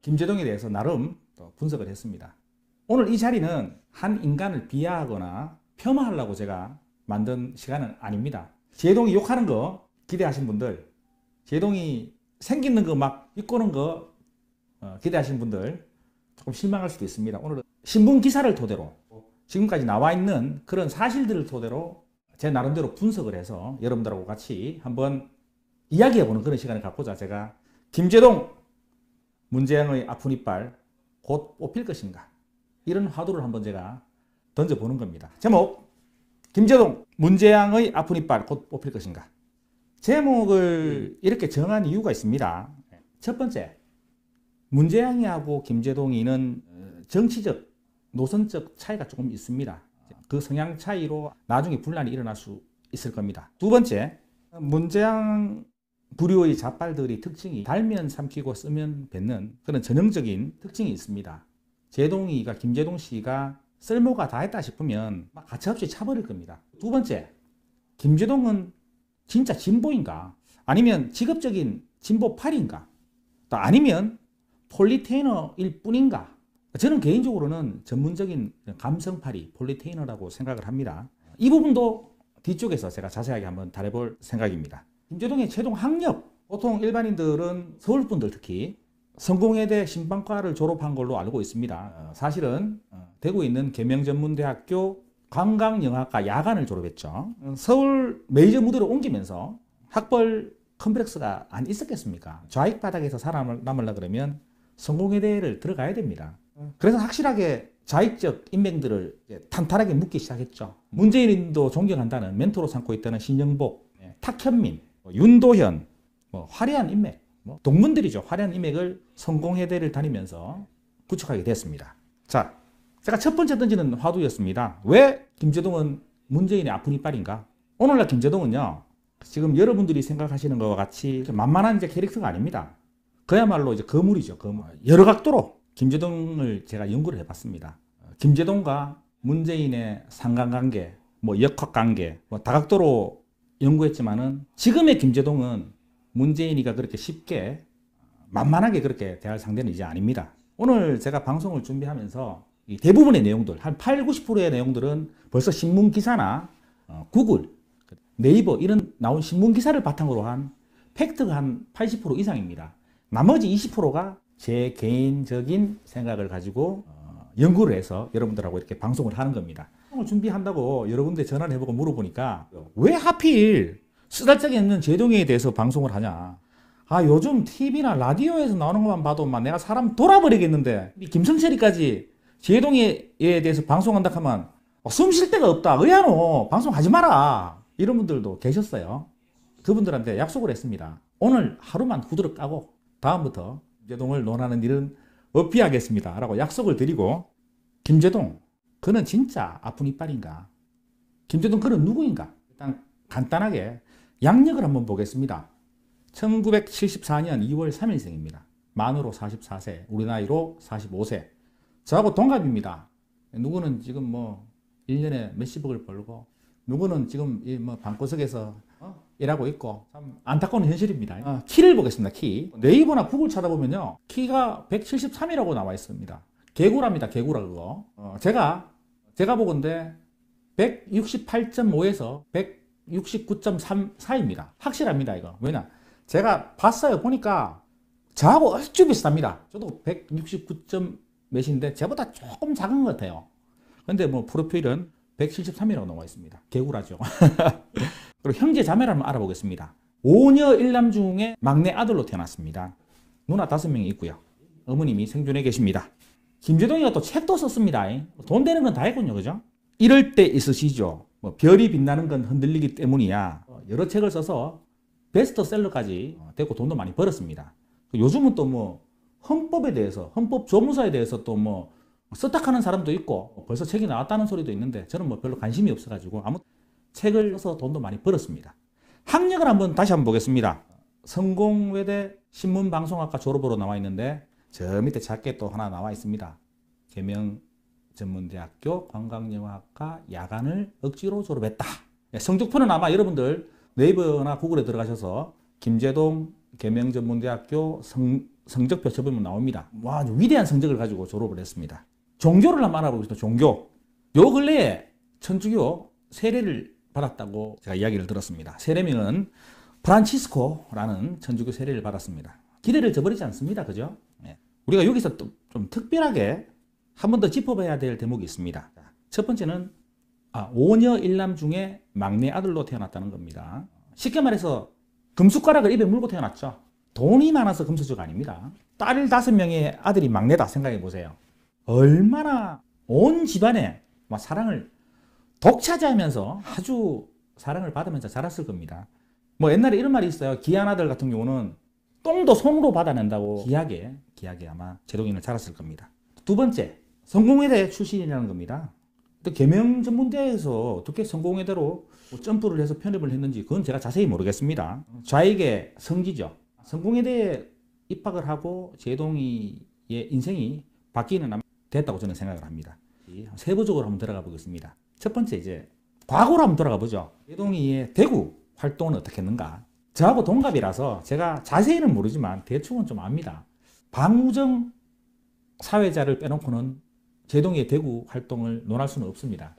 김제동에 대해서 나름 또 분석을 했습니다. 오늘 이 자리는 한 인간을 비하하거나 폄하하려고 제가 만든 시간은 아닙니다. 제동이 욕하는 거 기대하신 분들, 제동이 생기는 거 막 비꼬는 거 기대하신 분들 조금 실망할 수도 있습니다. 오늘은 신문 기사를 토대로 지금까지 나와 있는 그런 사실들을 토대로 제 나름대로 분석을 해서 여러분들하고 같이 한번 이야기해보는 그런 시간을 갖고자 제가 김제동 문재양의 아픈 이빨 곧 뽑힐 것인가, 이런 화두를 한번 제가 던져보는 겁니다. 제목, 김제동 문재양의 아픈 이빨 곧 뽑힐 것인가. 제목을 이렇게 정한 이유가 있습니다. 첫 번째, 문재양이하고 김제동이는 정치적, 노선적 차이가 조금 있습니다. 그 성향 차이로 나중에 분란이 일어날 수 있을 겁니다. 두 번째, 문재양 부류의 잡발들이 특징이 달면 삼키고 쓰면 뱉는 그런 전형적인 특징이 있습니다. 제동이가, 김제동 씨가 쓸모가 다 했다 싶으면 막 가차없이 차버릴 겁니다. 두 번째, 김제동은 진짜 진보인가? 아니면 직업적인 진보파리인가? 또 아니면 폴리테이너일 뿐인가? 저는 개인적으로는 전문적인 감성파리, 폴리테이너라고 생각을 합니다. 이 부분도 뒤쪽에서 제가 자세하게 한번 다뤄볼 생각입니다. 김제동의 최종 학력, 보통 일반인들은 서울분들 특히 성공회대 신방과를 졸업한 걸로 알고 있습니다. 사실은 대구에 있는 계명전문대학교 관광영화과 야간을 졸업했죠. 서울 메이저 무대로 옮기면서 학벌 컴플렉스가 안 있었겠습니까? 좌익 바닥에서 살아남으려 그러면 성공회대를 들어가야 됩니다. 그래서 확실하게 좌익적 인맥들을 탄탄하게 묶기 시작했죠. 문재인도 존경한다는, 멘토로 삼고 있다는 신영복, 탁현민, 윤도현, 화려한 인맥, 동문들이죠. 화려한 인맥을 성공회대를 다니면서 구축하게 됐습니다. 자, 제가 첫 번째 던지는 화두였습니다. 왜 김제동은 문재인의 아픈 이빨인가? 오늘날 김제동은요, 지금 여러분들이 생각하시는 것과 같이 만만한 이제 캐릭터가 아닙니다. 그야말로 이제 거물이죠, 거물. 여러 각도로 김제동을 제가 연구를 해봤습니다. 김제동과 문재인의 상관관계, 역학관계, 다각도로 연구했지만은 지금의 김제동은 문재인이가 그렇게 쉽게 만만하게 그렇게 대할 상대는 이제 아닙니다. 오늘 제가 방송을 준비하면서 대부분의 내용들, 한 80~90%의 내용들은 벌써 신문 기사나 구글, 네이버 이런 나온 신문 기사를 바탕으로 한 팩트가 한 80% 이상입니다. 나머지 20%가 제 개인적인 생각을 가지고 연구를 해서 여러분들하고 이렇게 방송을 하는 겁니다. 방송을 준비한다고 여러분들 전화를 해보고 물어보니까 왜 하필 쓰잘데기 없는 제동에 대해서 방송을 하냐. 아, 요즘 TV나 라디오에서 나오는 것만 봐도 막 내가 사람 돌아버리겠는데 김성철이까지 제동에 대해서 방송한다 하면 숨 쉴 데가 없다. 의아노 방송하지 마라. 이런 분들도 계셨어요. 그분들한테 약속을 했습니다. 오늘 하루만 후드를 까고 다음부터 김제동을 논하는 일은 없이 하겠습니다 라고 약속을 드리고, 김제동, 그는 진짜 아픈 이빨인가? 김제동 그는 누구인가? 일단 간단하게 양력을 한번 보겠습니다. 1974년 2월 3일생입니다. 만으로 44세, 우리 나이로 45세. 저하고 동갑입니다. 누구는 지금 1년에 몇십억을 벌고, 누구는 지금 방구석에서 일하고 있고, 참 안타까운 현실입니다. 키를 보겠습니다. 키. 네이버나 구글 찾아보면요, 키가 173이라고 나와 있습니다. 개구라입니다. 개구라 그거. 제가 보건데 168.5에서 169.3 사이입니다. 확실합니다, 이거. 왜냐? 제가 봤어요. 보니까 저하고 얼추 비슷합니다. 저도 169점 몇인데 저보다 조금 작은 것 같아요. 근데 프로필은 173이라고 나와 있습니다. 개구라죠. 그리고 형제 자매를 한번 알아보겠습니다. 5녀 1남 중에 막내 아들로 태어났습니다. 누나 5명이 있고요. 어머님이 생존해 계십니다. 김제동이가 또 책도 썼습니다. 돈 되는 건 다 했군요. 그죠? 이럴 때 있으시죠. 별이 빛나는 건 흔들리기 때문이야. 여러 책을 써서 베스트셀러까지 되고 돈도 많이 벌었습니다. 요즘은 또 헌법에 대해서, 헌법 조문사에 대해서 또 쓰딱하는 사람도 있고 벌써 책이 나왔다는 소리도 있는데 저는 별로 관심이 없어가지고 아무튼 책을 써서 돈도 많이 벌었습니다. 학력을 다시 한번 보겠습니다. 성공회대 신문방송학과 졸업으로 나와 있는데 저 밑에 작게 또 하나 나와 있습니다. 계명전문대학교 관광영화학과 야간을 억지로 졸업했다. 성적표는 아마 여러분들 네이버나 구글에 들어가셔서 김제동 계명전문대학교 성적표 쳐보면 나옵니다. 와, 위대한 성적을 가지고 졸업을 했습니다. 종교를 한번 알아보겠습니다. 종교. 요 근래에 천주교 세례를 받았다고 제가 이야기를 들었습니다. 세례명은 프란치스코라는 천주교 세례를 받았습니다. 기대를 저버리지 않습니다. 그죠? 예. 우리가 여기서 또 좀 특별하게 한 번 더 짚어봐야 될 대목이 있습니다. 첫 번째는 5녀 1남 중에 막내 아들로 태어났다는 겁니다. 쉽게 말해서 금숟가락을 입에 물고 태어났죠. 돈이 많아서 금수저가 아닙니다. 딸 5명의 아들이 막내다 생각해 보세요. 얼마나 온 집안에 사랑을 독차지하면서 아주 사랑을 받으면서 자랐을 겁니다. 뭐 옛날에 이런 말이 있어요. 귀한 아들 같은 경우는 똥도 손으로 받아낸다고 귀하게 아마 제동이는 자랐을 겁니다. 두 번째, 성공회대 출신이라는 겁니다. 또 계명전문대에서 어떻게 성공회대로 점프를 해서 편입을 했는지 그건 제가 자세히 모르겠습니다. 좌익의 성지죠. 성공회대에 입학을 하고 제동이의 인생이 바뀌는 아마 됐다고 저는 생각을 합니다. 세부적으로 한번 들어가 보겠습니다. 첫 번째 이제 과거로 한번 돌아가 보죠. 제동이의 대구 활동은 어떻게 했는가? 저하고 동갑이라서 제가 자세히는 모르지만 대충은 좀 압니다. 방우정 사회자를 빼놓고는 제동이의 대구 활동을 논할 수는 없습니다.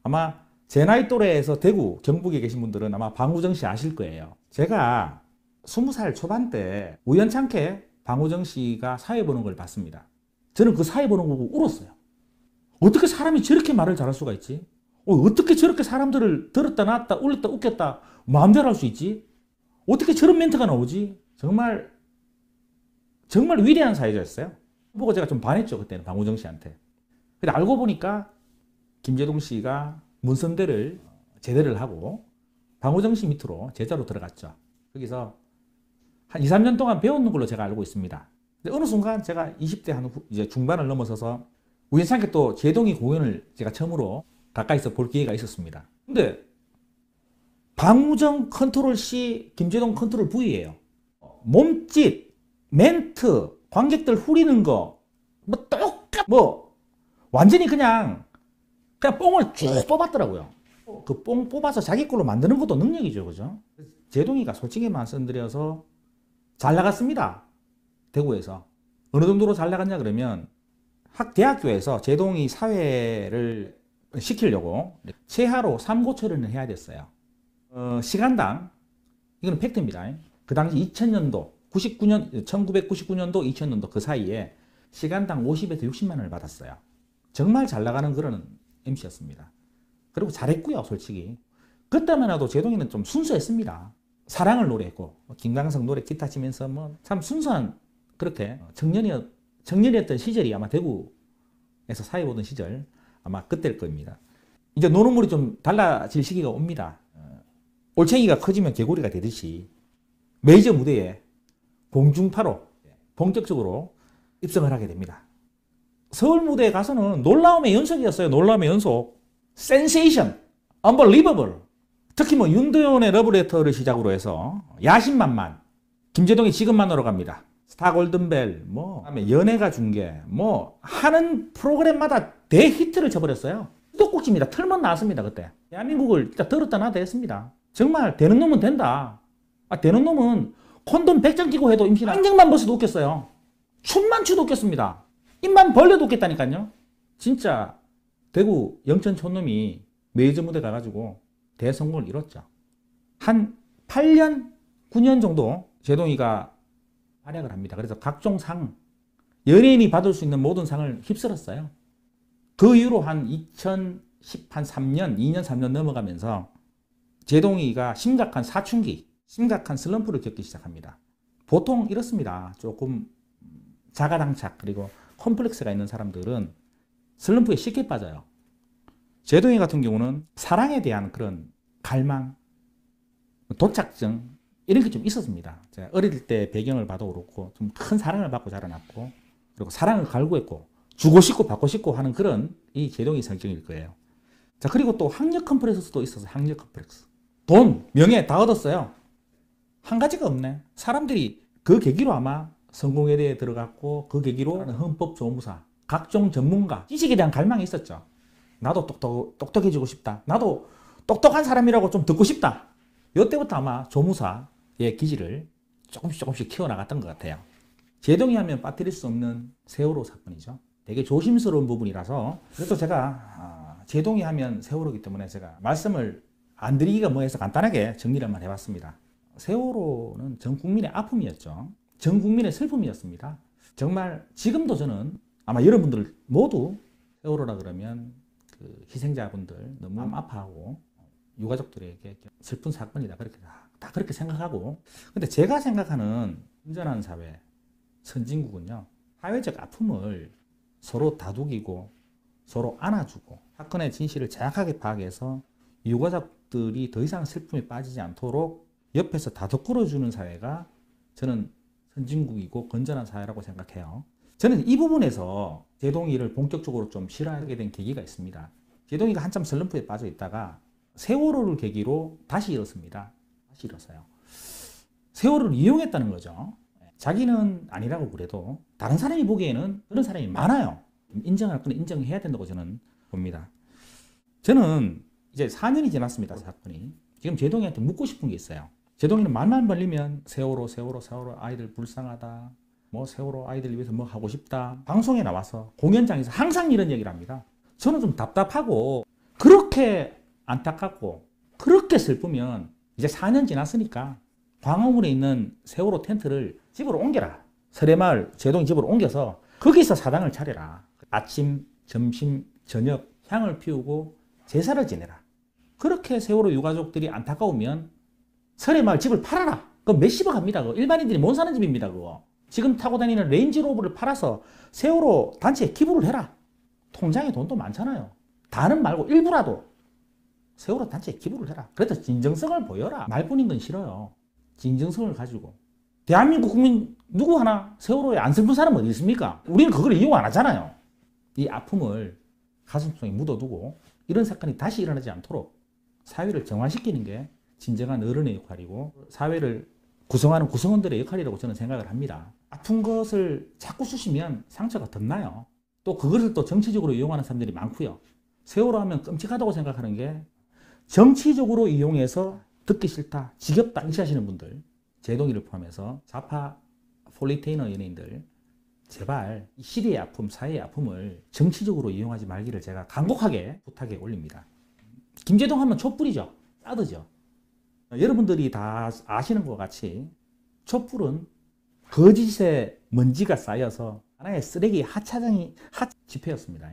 아마 제 나이 또래에서 대구, 경북에 계신 분들은 아마 방우정 씨 아실 거예요. 제가 20살 초반 때 우연찮게 방우정 씨가 사회 보는 걸 봤습니다. 저는 그 사회 보는 거 보고 울었어요. 어떻게 사람이 저렇게 말을 잘할 수가 있지? 어떻게 저렇게 사람들을 들었다 놨다 울렸다 웃겼다 마음대로 할 수 있지? 어떻게 저런 멘트가 나오지? 정말 위대한 사회자였어요. 보고 제가 좀 반했죠. 그때는 방우정 씨한테. 근데 알고 보니까 김제동 씨가 문선대를 제대를 하고 방우정 씨 밑으로 제자로 들어갔죠. 거기서 한 2, 3년 동안 배우는 걸로 제가 알고 있습니다. 근데 어느 순간 제가 20대 한 이제 중반을 넘어서서 우연찮게 또 제동이 공연을 제가 처음으로 가까이서 볼 기회가 있었습니다. 근데 방우정 컨트롤 C, 김제동 컨트롤 V예요. 몸짓, 멘트, 관객들 후리는 거, 완전히 그냥 뽕을 쭉 뽑았더라고요. 그 뽕 뽑아서 자기 걸로 만드는 것도 능력이죠, 그죠? 제동이가 솔직히 말씀드려서 잘 나갔습니다. 대구에서. 어느 정도로 잘 나갔냐 그러면 대학교에서 제동이 사회를 시키려고 최하로 3고 처리를 해야 됐어요. 시간당, 이거는 팩트입니다. 그 당시 2000년도, 1999년도, 2000년도 그 사이에 시간당 50에서 60만 원을 받았어요. 정말 잘 나가는 그런 MC였습니다. 그리고 잘했고요, 솔직히. 그때만 해도 제동이는 좀 순수했습니다. 사랑을 노래했고, 김광석 노래 기타 치면서 참 순수한 그렇게 청년이었던 시절이 아마 대구에서 사회 보던 시절 아마 그때일 겁니다. 이제 노는 물이 좀 달라질 시기가 옵니다. 올챙이가 커지면 개구리가 되듯이 메이저 무대에 공중파로 본격적으로 입성을 하게 됩니다. 서울 무대에 가서는 놀라움의 연속이었어요. 놀라움의 연속. 센세이션, 언버리버블. 특히 윤도현의 러브레터를 시작으로 해서 야심만만, 김제동이 지금 만나러 갑니다. 스타 골든벨, 그다음에 연예가 중계, 하는 프로그램마다 대히트를 쳐버렸어요. 수도꼭지입니다. 틀면 나왔습니다, 그때. 대한민국을 진짜 들었다 놨다 했습니다. 정말 되는 놈은 된다. 되는 놈은 콘돔 100장 끼고 해도 임신 안경만 벗어도 웃겼어요. 춤만 추도 웃겼습니다. 입만 벌려도 웃겼다니까요. 진짜 대구 영천 촌놈이 메이저 무대 가가지고 대성공을 이뤘죠. 한 8년, 9년 정도 제동이가 활약을 합니다. 그래서 각종 상, 연예인이 받을 수 있는 모든 상을 휩쓸었어요. 그 이후로 한 2013년, 2년, 3년 넘어가면서 제동이가 심각한 사춘기, 심각한 슬럼프를 겪기 시작합니다. 보통 이렇습니다. 조금 자가당착 그리고 컴플렉스가 있는 사람들은 슬럼프에 쉽게 빠져요. 제동이 같은 경우는 사랑에 대한 그런 갈망, 도착증 이런 게 좀 있었습니다. 제가 어릴 때 배경을 봐도 그렇고 좀 큰 사랑을 받고 자라났고 그리고 사랑을 갈구했고 주고 싶고 받고 싶고 하는 그런 이 제동이 성격일 거예요. 자, 그리고 또 학력 컴플렉스도 있어서 학력 컴플렉스. 돈, 명예 다 얻었어요. 한 가지가 없네. 사람들이 그 계기로 아마 성공회대에 들어갔고 그 계기로 헌법조무사, 각종 전문가, 지식에 대한 갈망이 있었죠. 나도 똑똑해지고 싶다. 나도 똑똑한 사람이라고 좀 듣고 싶다. 이때부터 아마 조무사의 기질을 조금씩 키워나갔던 것 같아요. 제동이하면 빠뜨릴 수 없는 세월호 사건이죠. 되게 조심스러운 부분이라서 그래도 제가 제동이하면 세월호이기 때문에 제가 말씀을 안 드리기가 뭐해서 간단하게 정리를 한번 해봤습니다. 세월호는 전 국민의 아픔이었죠. 전 국민의 슬픔이었습니다. 정말 지금도 저는 아마 여러분들 모두 세월호라 그러면 그 희생자분들 너무 아파하고 유가족들에게 슬픈 사건이다 그렇게 다 그렇게 생각하고, 근데 제가 생각하는 안전한 사회, 선진국은요, 사회적 아픔을 서로 다독이고 서로 안아주고 사건의 진실을 정확하게 파악해서 유가족들이 더 이상 슬픔에 빠지지 않도록 옆에서 다독거려주는 사회가 저는 선진국이고 건전한 사회라고 생각해요. 저는 이 부분에서 제동이를 본격적으로 좀 싫어하게 된 계기가 있습니다. 제동이가 한참 슬럼프에 빠져 있다가 세월호를 계기로 다시 일었습니다. 다시 일었어요. 세월호를 이용했다는 거죠. 자기는 아니라고 그래도 다른 사람이 보기에는 그런 사람이 많아요. 인정할 건 인정해야 된다고 저는 봅니다. 저는 이제 4년이 지났습니다. 사건이. 지금 제동이한테 묻고 싶은 게 있어요. 제동이는 말만 벌리면 세월호 아이들 불쌍하다, 뭐 세월호 아이들 위해서 뭐 하고 싶다, 방송에 나와서 공연장에서 항상 이런 얘기를 합니다. 저는 좀 답답하고 그렇게 안타깝고 그렇게 슬프면 이제 4년 지났으니까 광화문에 있는 세월호 텐트를 집으로 옮겨라. 설해마을 제동이 집으로 옮겨서 거기서 사당을 차려라. 아침, 점심, 저녁 향을 피우고 제사를 지내라. 그렇게 세월호 유가족들이 안타까우면 설해마을 집을 팔아라. 그거 몇십억 합니다. 그거 일반인들이 못 사는 집입니다. 그거. 지금 타고 다니는 레인지로버를 팔아서 세월호 단체에 기부를 해라. 통장에 돈도 많잖아요. 다는 말고 일부라도 세월호 단체에 기부를 해라. 그래도 진정성을 보여라. 말뿐인 건 싫어요. 진정성을 가지고. 대한민국 국민 누구 하나 세월호에 안 슬픈 사람은 어디 있습니까? 우리는 그걸 이용 안 하잖아요. 이 아픔을 가슴속에 묻어두고 이런 사건이 다시 일어나지 않도록 사회를 정화시키는 게 진정한 어른의 역할이고 사회를 구성하는 구성원들의 역할이라고 저는 생각을 합니다. 아픈 것을 자꾸 쑤시면 상처가 덧나요. 또 그것을 또 정치적으로 이용하는 사람들이 많고요. 세월호 하면 끔찍하다고 생각하는 게 정치적으로 이용해서 듣기 싫다, 지겹다 이렇게 하시는 분들, 제동이를 포함해서 좌파 폴리테이너 연예인들, 제발 이 시대의 아픔, 사회의 아픔을 정치적으로 이용하지 말기를 제가 간곡하게 부탁에 올립니다. 김제동 하면 촛불이죠. 싸드죠. 여러분들이 다 아시는 것 같이 촛불은 거짓의 먼지가 쌓여서 하나의 쓰레기 하차장이 집회였습니다.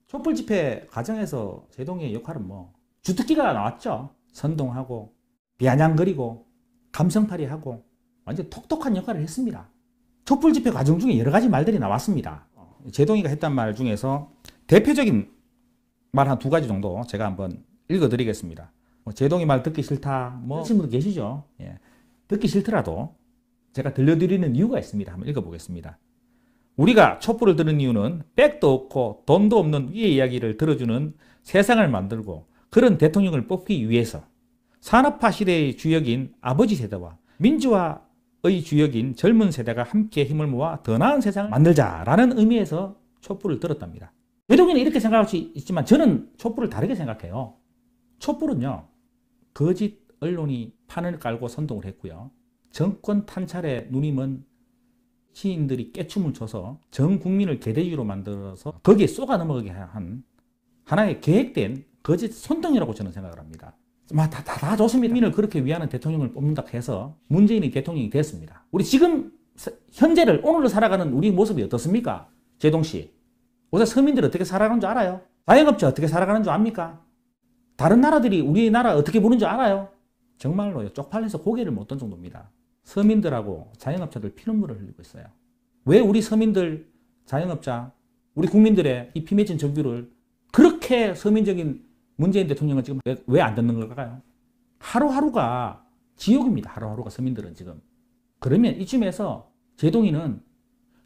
촛불 집회 과정에서 제동이의 역할은 뭐 주특기가 나왔죠. 선동하고 비아냥거리고 감성팔이하고 완전 톡톡한 역할을 했습니다. 촛불 집회 과정 중에 여러 가지 말들이 나왔습니다. 제동이가 했던 말 중에서 대표적인 말 한 2가지 정도 제가 한번 읽어드리겠습니다. 제동이 말 듣기 싫다 뭐 하시는 분도 계시죠. 예. 듣기 싫더라도 제가 들려드리는 이유가 있습니다. 한번 읽어보겠습니다. 우리가 촛불을 들은 이유는 백도 없고 돈도 없는 위의 이야기를 들어주는 세상을 만들고 그런 대통령을 뽑기 위해서 산업화 시대의 주역인 아버지 세대와 민주화의 주역인 젊은 세대가 함께 힘을 모아 더 나은 세상을 만들자라는 의미에서 촛불을 들었답니다. 제동이는 이렇게 생각할 수 있지만 저는 촛불을 다르게 생각해요. 촛불은요, 거짓 언론이 판을 깔고 선동을 했고요. 정권 탄찰에 눈이 먼 시인들이 깨춤을 춰서 전 국민을 개대주의로 만들어서 거기에 쏘가 넘어가게 한 하나의 계획된 거짓 선동이라고 저는 생각을 합니다. 다 좋습니다. 국민을 그렇게 위하는 대통령을 뽑는다 해서 문재인이 대통령이 됐습니다. 우리 지금 현재를 오늘을 살아가는 우리 모습이 어떻습니까? 제동 씨, 요새 서민들 어떻게 살아가는 줄 알아요? 자영업자 어떻게 살아가는 줄 압니까? 다른 나라들이 우리나라 어떻게 보는 줄 알아요? 정말로요, 쪽팔려서 고개를 못 든 정도입니다. 서민들하고 자영업자들 피눈물을 흘리고 있어요. 왜 우리 서민들, 자영업자, 우리 국민들의 이 피맺은 정규를 그렇게 서민적인 문재인 대통령은 지금 왜 안 듣는 걸까요? 하루하루가 지옥입니다. 하루하루가 서민들은 지금. 그러면 이쯤에서 제동이는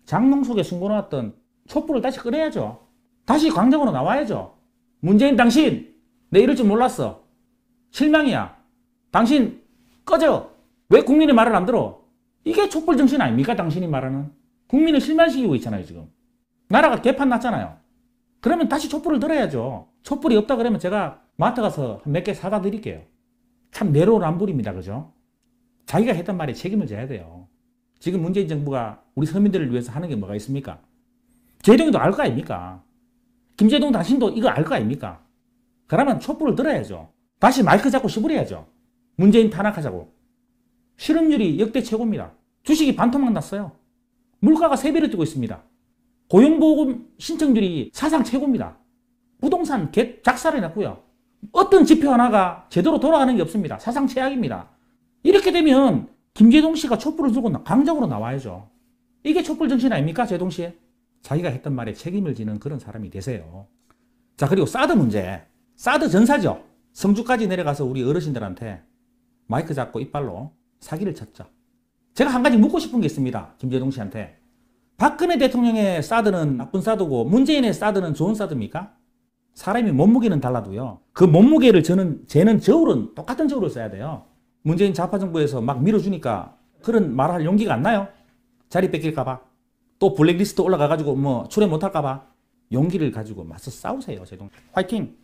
장롱 속에 숨겨놨던 촛불을 다시 꺼내야죠. 다시 광장으로 나와야죠. 문재인 당신, 내 이럴 줄 몰랐어. 실망이야. 당신 꺼져. 왜 국민의 말을 안 들어? 이게 촛불 정신 아닙니까? 당신이 말하는. 국민을 실망시키고 있잖아요, 지금. 나라가 개판 났잖아요. 그러면 다시 촛불을 들어야죠. 촛불이 없다 그러면 제가 마트 가서 몇 개 사다 드릴게요. 참 내로남불입니다. 그죠? 자기가 했던 말에 책임을 져야 돼요. 지금 문재인 정부가 우리 서민들을 위해서 하는 게 뭐가 있습니까? 제동이도 알 거 아닙니까? 김제동 당신도 이거 알 거 아닙니까? 그러면 촛불을 들어야죠. 다시 마이크 잡고 시부려야죠. 문재인 탄핵하자고. 실업률이 역대 최고입니다. 주식이 반토막 났어요. 물가가 3배를 뛰고 있습니다. 고용보험 신청률이 사상 최고입니다. 부동산 작살이 났고요. 어떤 지표 하나가 제대로 돌아가는 게 없습니다. 사상 최악입니다. 이렇게 되면 김제동 씨가 촛불을 들고 강적으로 나와야죠. 이게 촛불 정신 아닙니까? 제동 씨. 자기가 했던 말에 책임을 지는 그런 사람이 되세요. 자, 그리고 사드 문제. 사드 전사죠. 성주까지 내려가서 우리 어르신들한테 마이크 잡고 이빨로 사기를 쳤죠. 제가 한 가지 묻고 싶은 게 있습니다. 김제동 씨한테. 박근혜 대통령의 사드는 나쁜 사드고 문재인의 사드는 좋은 사드입니까? 사람이 몸무게는 달라도요. 그 몸무게를 재는 저울은 똑같은 저울을 써야 돼요. 문재인 좌파 정부에서 막 밀어주니까 그런 말할 용기가 안 나요. 자리 뺏길까봐. 또 블랙리스트 올라가가지고 뭐 출연 못할까봐. 용기를 가지고 맞서 싸우세요. 제동. 화이팅!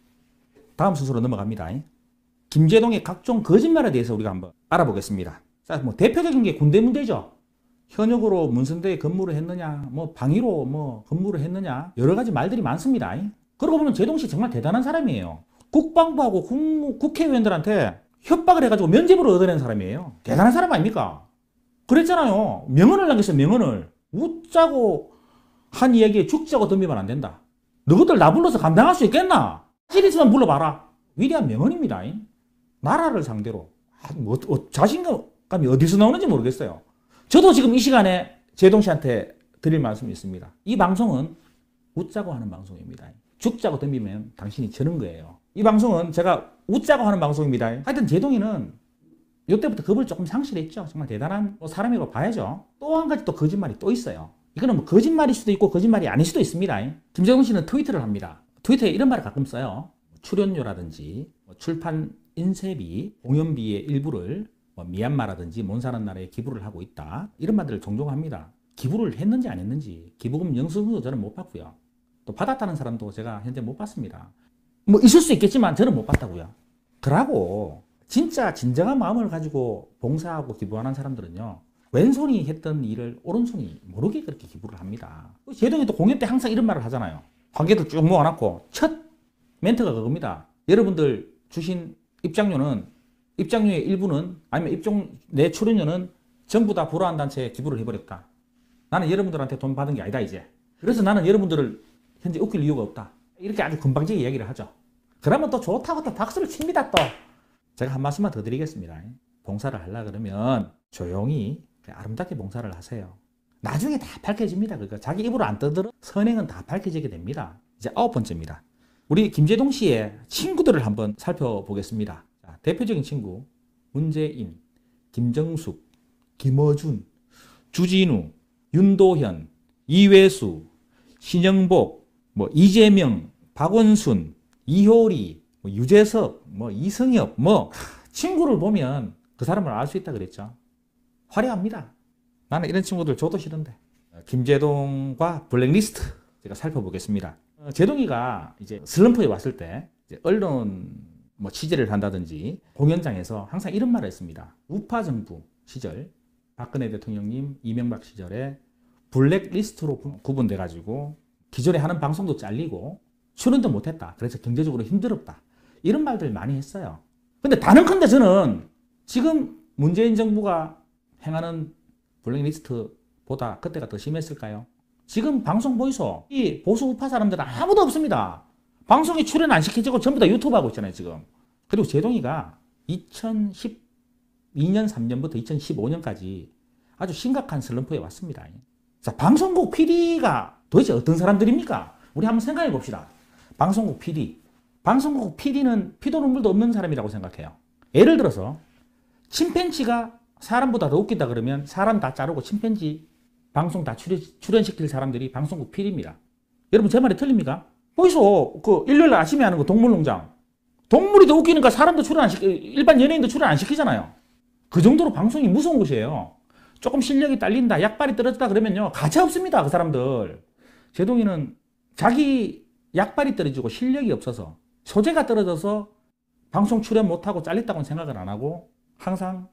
다음 순서로 넘어갑니다. 김제동의 각종 거짓말에 대해서 우리가 한번 알아보겠습니다. 자, 뭐 대표적인 게 군대 문제죠. 현역으로 문선대에 근무를 했느냐, 뭐 방위로 뭐 근무를 했느냐, 여러 가지 말들이 많습니다. 그러고 보면 제동 씨 정말 대단한 사람이에요. 국방부하고 국회의원들한테 협박을 해가지고 면죄부를 얻어낸 사람이에요. 대단한 사람 아닙니까? 그랬잖아요. 명언을 남겼어요. 명언을. 웃자고 한 이야기에 죽자고 덤비면 안 된다. 너희들 나 불러서 감당할 수 있겠나? 시리즈만 불러봐라. 위대한 명언입니다. 나라를 상대로. 자신감이 어디서 나오는지 모르겠어요. 저도 지금 이 시간에 제동 씨한테 드릴 말씀이 있습니다. 이 방송은 웃자고 하는 방송입니다. 죽자고 덤비면 당신이 저는 거예요. 이 방송은 제가 웃자고 하는 방송입니다. 하여튼 제동이는 이때부터 겁을 조금 상실했죠. 정말 대단한 사람이라고 봐야죠. 또 한 가지 또 거짓말이 또 있어요. 이거는 뭐 거짓말일 수도 있고 거짓말이 아닐 수도 있습니다. 김제동 씨는 트위터를 합니다. 트위터에 이런 말을 가끔 써요. 출연료라든지 출판 인쇄비, 공연비의 일부를 미얀마라든지 몬사는 나라에 기부를 하고 있다. 이런 말들을 종종 합니다. 기부를 했는지 안 했는지 기부금 영수증도 저는 못 받고요. 또 받았다는 사람도 제가 현재 못 받습니다. 뭐 있을 수 있겠지만 저는 못 받다고요. 그러고 진짜 진정한 마음을 가지고 봉사하고 기부하는 사람들은요. 왼손이 했던 일을 오른손이 모르게 그렇게 기부를 합니다. 제동이도 공연 때 항상 이런 말을 하잖아요. 관객들 쭉 모아놨고 첫 멘트가 그겁니다. 여러분들 주신 입장료의 일부는 아니면 내 출연료는 전부 다 불우한 단체에 기부를 해버렸다. 나는 여러분들한테 돈 받은 게 아니다 이제. 그래서 나는 여러분들을 현재 웃길 이유가 없다. 이렇게 아주 건방지게 이야기를 하죠. 그러면 또 좋다고 또 박수를 칩니다 또. 제가 한 말씀만 더 드리겠습니다. 봉사를 하려고 그러면 조용히 아름답게 봉사를 하세요. 나중에 다 밝혀집니다. 그러니까 자기 입으로 안 떠들어 선행은 다 밝혀지게 됩니다. 이제 9번째입니다. 우리 김제동 씨의 친구들을 한번 살펴보겠습니다. 자, 대표적인 친구 문재인, 김정숙, 김어준, 주진우, 윤도현, 이회수, 신영복, 이재명, 박원순, 이효리, 유재석, 이승엽, 친구를 보면 그 사람을 알 수 있다 그랬죠. 화려합니다. 나는 이런 친구들 줘도 싫은데. 김제동과 블랙리스트 제가 살펴보겠습니다. 제동이가 이제 슬럼프에 왔을 때 이제 언론 취재를 한다든지 공연장에서 항상 이런 말을 했습니다. 우파 정부 시절 박근혜 대통령님, 이명박 시절에 블랙리스트로 구분돼 가지고 기존에 하는 방송도 잘리고 출연도 못했다. 그래서 경제적으로 힘들었다. 이런 말들 많이 했어요. 근데 단언컨대 저는 지금 문재인 정부가 행하는 블랙리스트보다 그때가 더 심했을까요? 지금 방송 보이소. 이 보수 우파 사람들은 아무도 없습니다. 방송에 출연 안 시키고 전부 다 유튜브 하고 있잖아요, 지금. 그리고 제동이가 2012년, 3년부터 2015년까지 아주 심각한 슬럼프에 왔습니다. 자, 방송국 PD가 도대체 어떤 사람들입니까? 우리 한번 생각해 봅시다. 방송국 PD. 방송국 PD는 피도 눈물도 없는 사람이라고 생각해요. 예를 들어서 침팬지가 사람보다 더 웃기다 그러면 사람 다 자르고 침팬지 방송 다 출연시킬 사람들이 방송국 PD입니다. 여러분 제 말이 틀립니까? 거기서 일요일 아침에 하는 거 동물농장. 동물이 더 웃기니까 사람도 출연 안 시키, 일반 연예인도 출연 안 시키잖아요. 그 정도로 방송이 무서운 곳이에요. 조금 실력이 딸린다, 약발이 떨어졌다 그러면요. 가차 없습니다, 그 사람들. 제동이는 자기 약발이 떨어지고 실력이 없어서 소재가 떨어져서 방송 출연 못하고 잘렸다고는 생각을 안 하고 항상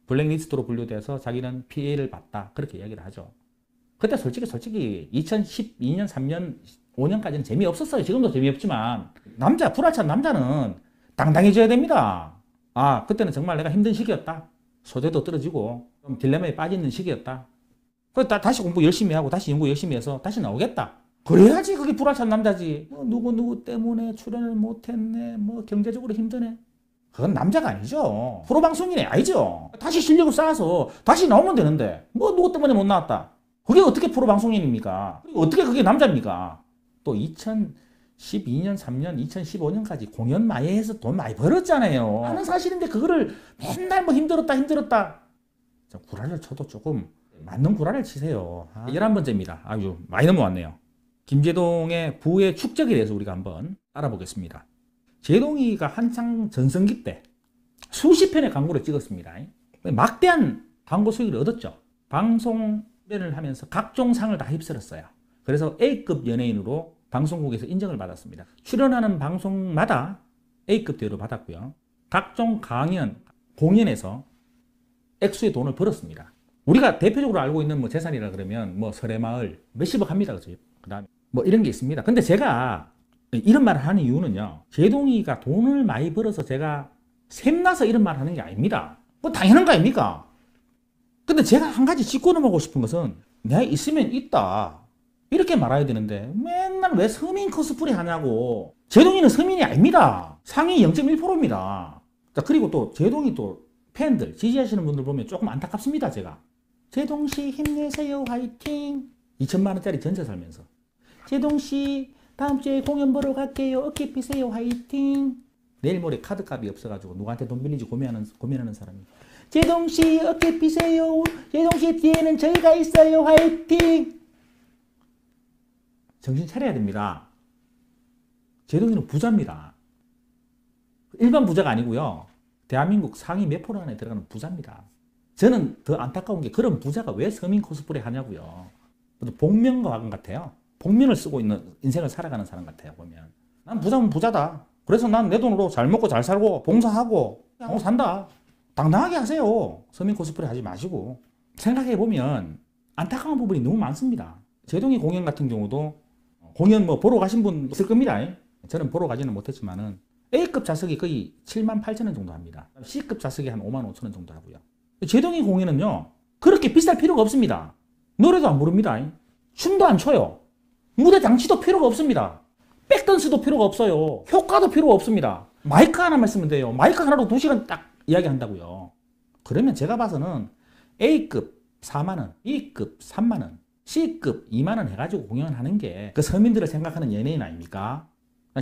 블랙리스트로 분류돼서 자기는 피해를 봤다. 그렇게 이야기를 하죠. 그때 솔직히 2012년, 3년, 5년까지는 재미없었어요. 지금도 재미없지만 불알찬 남자는 당당해져야 됩니다. 아, 그때는 정말 내가 힘든 시기였다. 소재도 떨어지고 좀 딜레마에 빠지는 시기였다. 다시 공부 열심히 하고 다시 연구 열심히 해서 다시 나오겠다. 그래야지 그게 불알찬 남자지. 누구 때문에 출연을 못했네. 경제적으로 힘드네. 그건 남자가 아니죠. 프로방송인이 아니죠. 다시 실력을 쌓아서 다시 나오면 되는데 누구 때문에 못 나왔다. 그게 어떻게 프로방송인입니까? 그리고 어떻게 그게 남자입니까? 또 2012년, 3년, 2015년까지 공연 많이 해서 돈 많이 벌었잖아요. 하는 사실인데 그거를 맨날 힘들었다. 구라를 쳐도 조금 맞는 구라를 치세요. 11번째입니다. 아주 많이 넘어왔네요. 김제동의 부의 축적에 대해서 우리가 한번 알아보겠습니다. 제동이가 한창 전성기 때 수십 편의 광고를 찍었습니다. 막대한 광고 수익을 얻었죠. 방송을 하면서 각종 상을 다 휩쓸었어요. 그래서 A급 연예인으로 방송국에서 인정을 받았습니다. 출연하는 방송마다 A급 대우를 받았고요. 각종 공연에서 액수의 돈을 벌었습니다. 우리가 대표적으로 알고 있는 재산이라 그러면 설해마을 몇십억 합니다. 그다음에 이런 게 있습니다. 근데 제가 이런 말을 하는 이유는요. 제동이가 돈을 많이 벌어서 제가 샘나서 이런 말을 하는 게 아닙니다. 당연한 거 아닙니까? 근데 제가 한 가지 짚고 넘어가고 싶은 것은 내가 있으면 있다. 이렇게 말해야 되는데 맨날 왜 서민 코스프레 하냐고. 제동이는 서민이 아닙니다. 상위 0.1%입니다. 그리고 또 제동이 또 팬들, 지지하시는 분들 보면 조금 안타깝습니다. 제가. 제동씨 힘내세요 화이팅. 2천만 원짜리 전세 살면서. 제동씨 다음 주에 공연 보러 갈게요. 어깨 피세요 화이팅. 내일 모레 카드값이 없어가지고 누구한테 돈 빌리지 고민하는 사람이. 제동씨 어깨 피세요. 제동씨 뒤에는 저희가 있어요 화이팅. 정신 차려야 됩니다. 제동이는 부자입니다. 일반 부자가 아니고요. 대한민국 상위 몇 프로 안에 들어가는 부자입니다. 저는 더 안타까운 게 그런 부자가 왜 서민 코스프레 하냐고요. 복면가왕 같아요. 복면을 쓰고 있는 인생을 살아가는 사람 같아요. 보면 난 부자면 부자다. 그래서 난 내 돈으로 잘 먹고 잘 살고 봉사하고 그냥 산다. 당당하게 하세요. 서민 코스프레 하지 마시고. 생각해보면 안타까운 부분이 너무 많습니다. 제동이 공연 같은 경우도 공연 보러 가신 분 있을 겁니다. 저는 보러 가지는 못했지만은 A급 좌석이 거의 7만 8천 원 정도 합니다. C급 좌석이 한 5만 5천 원 정도 하고요. 제동이 공연은요. 그렇게 비쌀 필요가 없습니다. 노래도 안 부릅니다. 춤도 안 춰요. 무대 장치도 필요가 없습니다. 백댄스도 필요가 없어요. 효과도 필요가 없습니다. 마이크 하나만 쓰면 돼요. 마이크 하나로 2시간 딱 이야기한다고요. 그러면 제가 봐서는 A급 4만 원, B급 3만 원, C급 2만 원 해가지고 공연하는 게 그 서민들을 생각하는 연예인 아닙니까?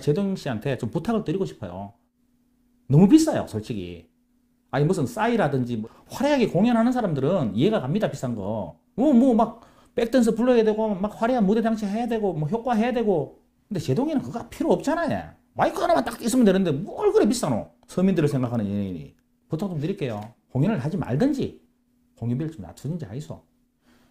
제동 씨한테 좀 부탁을 드리고 싶어요. 너무 비싸요, 솔직히. 아니 무슨 싸이라든지 화려하게 공연하는 사람들은 이해가 갑니다, 비싼 거. 막 백댄스 불러야 되고 막 화려한 무대 장치 해야 되고 효과 해야 되고. 근데 제동이는 그거 필요 없잖아요. 마이크 하나만 딱 있으면 되는데 뭘 그래 비싸노? 서민들을 생각하는 연예인이. 부탁 좀 드릴게요. 공연을 하지 말든지 공연비를 좀 낮추든지 하이소.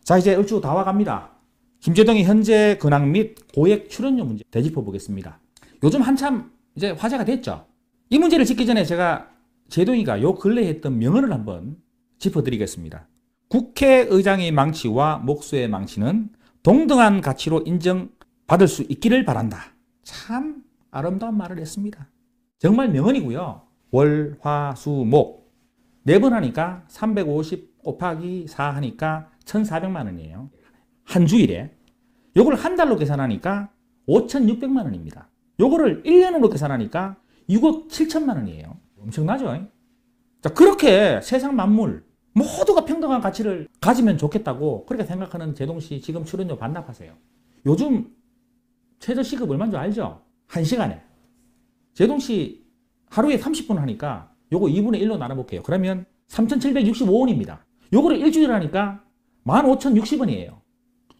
자, 이제 얼추 다 와갑니다. 김제동의 현재 근황 및 고액 출연료 문제 되짚어 보겠습니다. 요즘 한참 이제 화제가 됐죠. 이 문제를 짚기 전에 제가 제동이가 요 근래에 했던 명언을 한번 짚어드리겠습니다. 국회의장의 망치와 목수의 망치는 동등한 가치로 인정받을 수 있기를 바란다. 참 아름다운 말을 했습니다. 정말 명언이고요. 월, 화, 수, 목 4번 하니까 350 곱하기 4 하니까 1,400만 원이에요. 한 주일에. 요걸 한 달로 계산하니까 5,600만 원입니다. 요거를 1년으로 계산하니까 6억 7천만 원이에요. 엄청나죠? 자, 그렇게 세상 만물 모두가 평등한 가치를 가지면 좋겠다고 그렇게 생각하는 제동씨 지금 출연료 반납하세요. 요즘 최저시급 얼마인 줄 알죠? 1시간에. 제동씨 하루에 30분 하니까 요거 2분의 1로 나눠볼게요. 그러면 3,765원입니다. 요거를 일주일 하니까 15,060원이에요.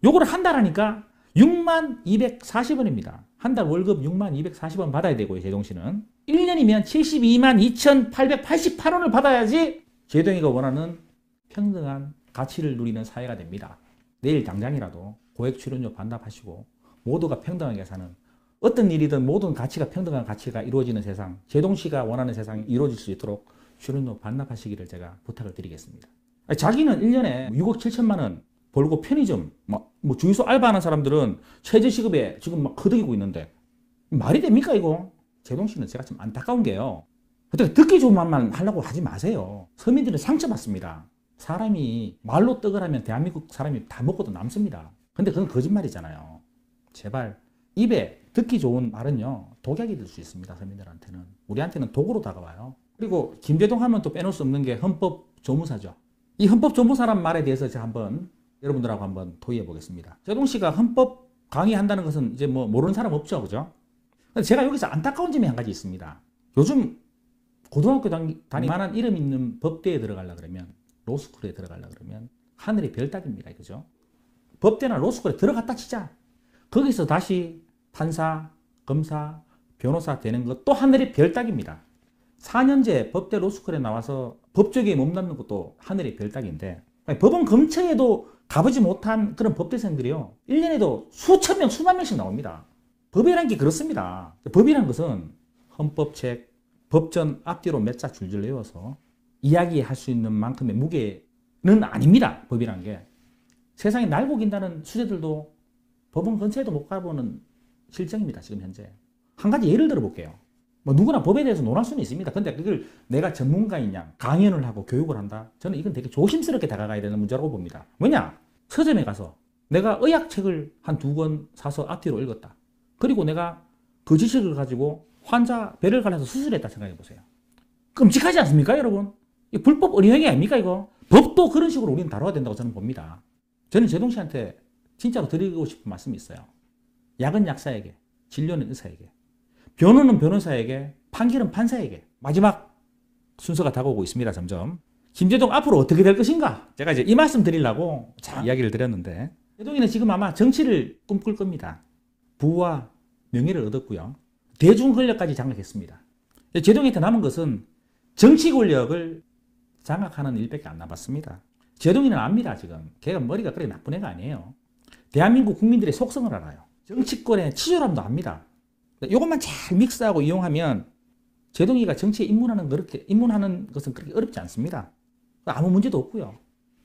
요거를 한 달 하니까 62,240원입니다. 한 달 월급 62,240원 받아야 되고요. 제동씨는 1년이면 722,2,888원을 받아야지 제동이가 원하는 평등한 가치를 누리는 사회가 됩니다. 내일 당장이라도 고액 출연료 반납하시고 모두가 평등하게 사는 어떤 일이든 모든 가치가 평등한 가치가 이루어지는 세상, 제동씨가 원하는 세상이 이루어질 수 있도록 출연료 반납하시기를 제가 부탁을 드리겠습니다. 아니, 자기는 1년에 6억 7천만 원 벌고 편의점, 뭐 주유소 알바하는 사람들은 최저시급에 지금 막 거두기고 있는데 말이 됩니까 이거? 제동 씨는 제가 좀 안타까운 게요. 어떻게 듣기 좋은 말만 하려고 하지 마세요. 서민들은 상처받습니다. 사람이 말로 떡을 하면 대한민국 사람이 다 먹고도 남습니다. 근데 그건 거짓말이잖아요. 제발 입에 듣기 좋은 말은요 독약이 될 수 있습니다. 서민들한테는. 우리한테는 독으로 다가와요. 그리고 김제동 하면 또 빼놓을 수 없는 게 헌법조무사죠. 이 헌법조무사란 말에 대해서 제가 한번 여러분들하고 한번 토의해 보겠습니다. 제동 씨가 헌법 강의한다는 것은 이제 뭐 모르는 사람 없죠, 그죠? 제가 여기서 안타까운 점이 한 가지 있습니다. 요즘 고등학교 다니만한 이름 있는 법대에 들어가려 그러면, 로스쿨에 들어가려 그러면 하늘의 별 따기입니다, 그죠? 법대나 로스쿨에 들어갔다 치자. 거기서 다시 판사, 검사, 변호사 되는 것도 하늘의 별 따기입니다. 4년제 법대 로스쿨에 나와서 법조계에 몸담는 것도 하늘의 별 따기인데, 법원 근처에도 가보지 못한 그런 법대생들이요 1년에도 수천 명, 수만 명씩 나옵니다. 법이라는 게 그렇습니다. 법이라는 것은 헌법책, 법전 앞뒤로 몇 자 줄줄 외워서 이야기할 수 있는 만큼의 무게는 아닙니다. 법이라는 게. 세상에 날고 긴다는 수재들도 법원 근처에도 못 가보는 실정입니다. 지금 현재. 한 가지 예를 들어 볼게요. 뭐 누구나 법에 대해서 논할 수는 있습니다. 근데 그걸 내가 전문가이냐, 강연을 하고 교육을 한다? 저는 이건 되게 조심스럽게 다가가야 되는 문제라고 봅니다. 왜냐? 서점에 가서 내가 의학책을 한 2권 사서 앞뒤로 읽었다. 그리고 내가 그 지식을 가지고 환자 배를 갈라서 수술했다 생각해 보세요. 끔찍하지 않습니까, 여러분? 이 불법 의료행위 아닙니까, 이거? 법도 그런 식으로 우리는 다뤄야 된다고 저는 봅니다. 저는 제동 씨한테 진짜로 드리고 싶은 말씀이 있어요. 약은 약사에게, 진료는 의사에게, 변호는 변호사에게, 판결은 판사에게. 마지막 순서가 다가오고 있습니다, 점점. 김제동 앞으로 어떻게 될 것인가? 제가 이제 이 말씀 드리려고 이야기를 드렸는데, 제동이는 지금 아마 정치를 꿈꿀 겁니다. 부와 명예를 얻었고요. 대중 권력까지 장악했습니다. 제동이한테 남은 것은 정치 권력을 장악하는 일밖에 안 남았습니다. 제동이는 압니다, 지금. 걔가 머리가 그렇게 나쁜 애가 아니에요. 대한민국 국민들의 속성을 알아요. 정치권의 치졸함도 압니다. 이것만 잘 믹스하고 이용하면 제동이가 정치에 입문하는 것은 그렇게 어렵지 않습니다. 아무 문제도 없고요.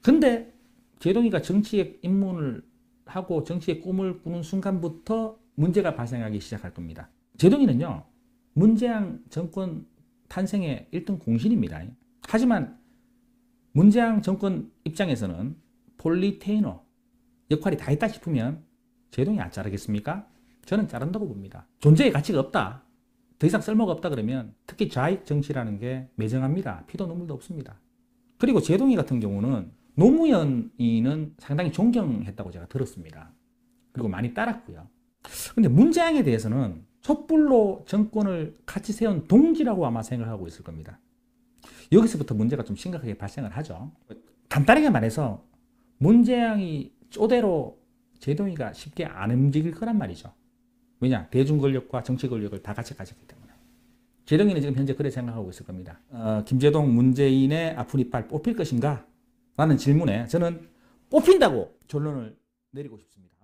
근데 제동이가 정치에 입문을 하고 정치의 꿈을 꾸는 순간부터 문제가 발생하기 시작할 겁니다. 제동이는요, 문재양 정권 탄생의 1등 공신입니다. 하지만 문재양 정권 입장에서는 폴리테이너 역할이 다 했다 싶으면 제동이 안 자르겠습니까? 저는 자른다고 봅니다. 존재의 가치가 없다. 더 이상 쓸모가 없다 그러면 특히 좌익 정치라는 게 매정합니다. 피도 눈물도 없습니다. 그리고 제동이 같은 경우는 노무현이는 상당히 존경했다고 제가 들었습니다. 그리고 많이 따랐고요. 근데 문재양에 대해서는 촛불로 정권을 같이 세운 동지라고 아마 생각하고 있을 겁니다. 여기서부터 문제가 좀 심각하게 발생을 하죠. 간단하게 말해서 문재양이 쪼대로 제동이가 쉽게 안 움직일 거란 말이죠. 왜냐? 대중 권력과 정치 권력을 다 같이 가졌기 때문에. 제동이는 지금 현재 그래 생각하고 있을 겁니다. 김제동, 문재인의 아픈 이빨 뽑힐 것인가? 라는 질문에 저는 뽑힌다고 결론을 내리고 싶습니다.